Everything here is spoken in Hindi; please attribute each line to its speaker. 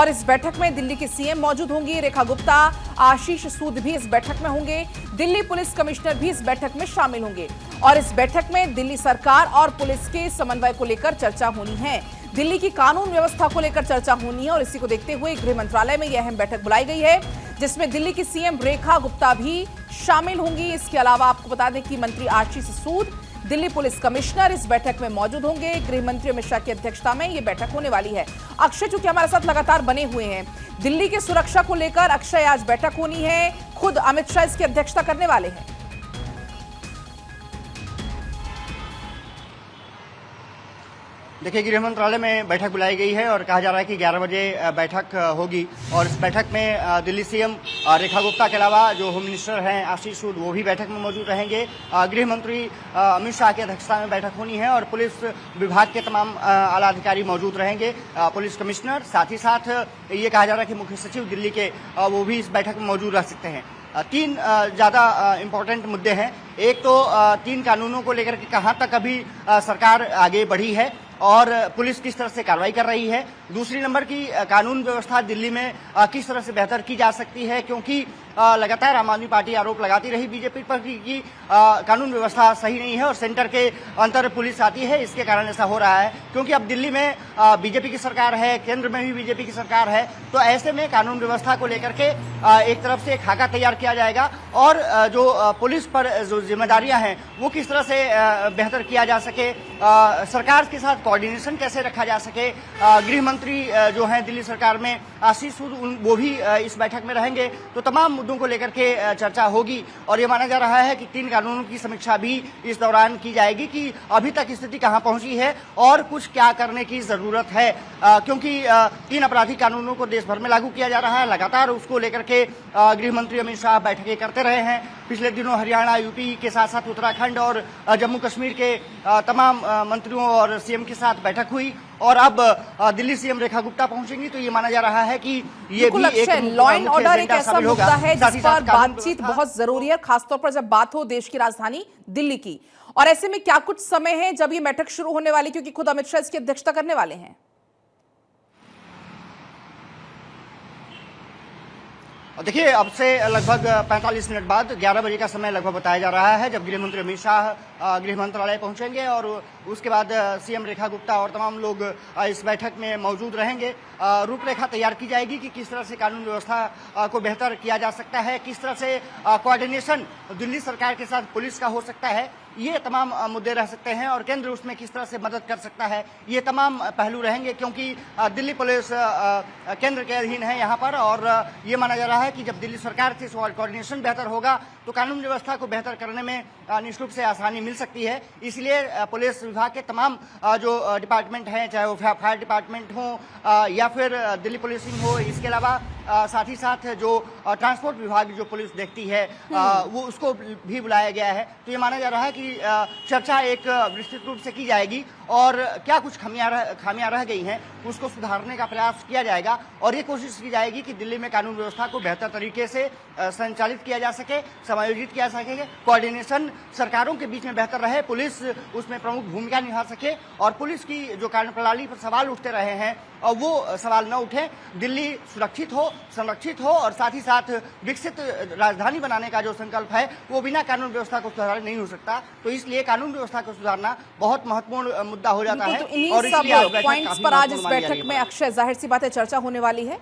Speaker 1: और इस बैठक में दिल्ली की सीएम मौजूद होंगी, रेखा गुप्ता, आशीष सूद भी इस बैठक में होंगे। दिल्ली पुलिस कमिश्नर भी इस बैठक में शामिल होंगे और इस बैठक में दिल्ली सरकार और पुलिस के समन्वय को लेकर चर्चा होनी है। दिल्ली की कानून व्यवस्था को लेकर चर्चा होनी है और इसी को देखते हुए गृह मंत्रालय में यह अहम बैठक बुलाई गई है, जिसमें दिल्ली की सीएम रेखा गुप्ता भी शामिल होंगी। इसके अलावा आपको बता दें कि मंत्री आशीष सूद, दिल्ली पुलिस कमिश्नर इस बैठक में मौजूद होंगे। गृह मंत्री अमित शाह की अध्यक्षता में यह बैठक होने वाली है। अक्षय चूंकि हमारे साथ लगातार बने हुए हैं, दिल्ली की सुरक्षा को लेकर अक्षय आज बैठक होनी है, खुद अमित शाह इसकी अध्यक्षता करने वाले हैं।
Speaker 2: देखिए, गृह मंत्रालय में बैठक बुलाई गई है और कहा जा रहा है कि 11 बजे बैठक होगी और इस बैठक में दिल्ली सीएम रेखा गुप्ता के अलावा जो होम मिनिस्टर हैं आशीष सूद, वो भी बैठक में मौजूद रहेंगे। गृह मंत्री अमित शाह की अध्यक्षता में बैठक होनी है और पुलिस विभाग के तमाम आला अधिकारी मौजूद रहेंगे, पुलिस कमिश्नर, साथ ही साथ ये कहा जा रहा है कि मुख्य सचिव दिल्ली के वो भी इस बैठक में मौजूद रह सकते हैं। तीन ज़्यादा इम्पोर्टेंट मुद्दे हैं। एक तो 3 कानूनों को लेकर के कहाँ तक अभी सरकार आगे बढ़ी है और पुलिस किस तरह से कार्रवाई कर रही है। दूसरी नंबर की कानून व्यवस्था दिल्ली में किस तरह से बेहतर की जा सकती है, क्योंकि लगातार आम आदमी पार्टी आरोप लगाती रही बीजेपी पर कि कानून व्यवस्था सही नहीं है और सेंटर के अंतर पुलिस आती है, इसके कारण ऐसा हो रहा है। क्योंकि अब दिल्ली में बीजेपी की सरकार है, केंद्र में भी बीजेपी की सरकार है, तो ऐसे में कानून व्यवस्था को लेकर के एक तरफ से खाका तैयार किया जाएगा और जो पुलिस पर जो जिम्मेदारियां हैं वो किस तरह से बेहतर किया जा सके, सरकार के साथ कोऑर्डिनेशन कैसे रखा जा सके। गृह मंत्री जो हैं दिल्ली सरकार में आशीष सूद, वो भी इस बैठक में रहेंगे। तो तमाम मुद्दों को लेकर के चर्चा होगी और ये माना जा रहा है कि 3 कानूनों की समीक्षा भी इस दौरान की जाएगी कि अभी तक स्थिति कहां पहुंची है और कुछ क्या करने की जरूरत है, क्योंकि 3 आपराधिक कानूनों को देश भर में लागू किया जा रहा है। लगातार उसको लेकर के गृह मंत्री अमित शाह बैठकें करते रहे हैं। पिछले दिनों हरियाणा, यूपी के साथ साथ उत्तराखंड और जम्मू कश्मीर के तमाम मंत्रियों और सीएम के साथ बैठक हुई और अब दिल्ली सीएम रेखा गुप्ता पहुंचेंगी। तो ये माना जा रहा है कि ये भी एक
Speaker 1: लॉ एंड ऑर्डर एक ऐसा मुद्दा है जिस पर बातचीत बहुत जरूरी है, खासतौर पर जब बात हो देश की राजधानी दिल्ली की। और ऐसे में क्या कुछ समय है जब ये बैठक शुरू होने वाली, क्योंकि खुद अमित शाह इसकी अध्यक्षता करने वाले हैं?
Speaker 2: देखिए, अब से लगभग 45 मिनट बाद 11 बजे का समय लगभग बताया जा रहा है, जब गृह मंत्री अमित शाह गृह मंत्रालय पहुंचेंगे और उसके बाद सीएम रेखा गुप्ता और तमाम लोग इस बैठक में मौजूद रहेंगे। रूपरेखा तैयार की जाएगी कि किस तरह से कानून व्यवस्था को बेहतर किया जा सकता है, किस तरह से कोऑर्डिनेशन दिल्ली सरकार के साथ पुलिस का हो सकता है, ये तमाम मुद्दे रह सकते हैं और केंद्र उसमें किस तरह से मदद कर सकता है, ये तमाम पहलू रहेंगे। क्योंकि दिल्ली पुलिस केंद्र के अधीन है यहाँ पर और ये माना जा रहा है कि जब दिल्ली सरकार से कोऑर्डिनेशन बेहतर होगा तो कानून व्यवस्था को बेहतर करने में निश्चित रूप से आसानी मिल सकती है। इसलिए पुलिस विभाग के तमाम जो डिपार्टमेंट हैं, चाहे वो फायर डिपार्टमेंट हो या फिर दिल्ली पुलिसिंग हो, इसके अलावा साथ ही साथ जो ट्रांसपोर्ट विभाग जो पुलिस देखती है वो उसको भी बुलाया गया है। तो ये माना जा रहा है कि चर्चा एक विस्तृत रूप से की जाएगी और क्या कुछ खामियां रह गई हैं उसको सुधारने का प्रयास किया जाएगा और ये कोशिश की जाएगी कि दिल्ली में कानून व्यवस्था को बेहतर तरीके से संचालित किया जा सके, समायोजित किया जा सके, कोऑर्डिनेशन सरकारों के बीच में बेहतर रहे, पुलिस उसमें प्रमुख भूमिका निभा सके और पुलिस की जो कार्यप्रणाली पर सवाल उठते रहे हैं और वो सवाल न उठे, दिल्ली सुरक्षित हो, संरक्षित हो और साथ ही साथ विकसित राजधानी बनाने का जो संकल्प है वो बिना कानून व्यवस्था को सुधारे नहीं हो सकता। तो इसलिए कानून व्यवस्था को सुधारना बहुत महत्वपूर्ण मुद्दा हो जाता है
Speaker 1: और इन्हीं सब पॉइंट्स पर आज इस बैठक में अक्षय, जाहिर सी बात है, चर्चा होने वाली है।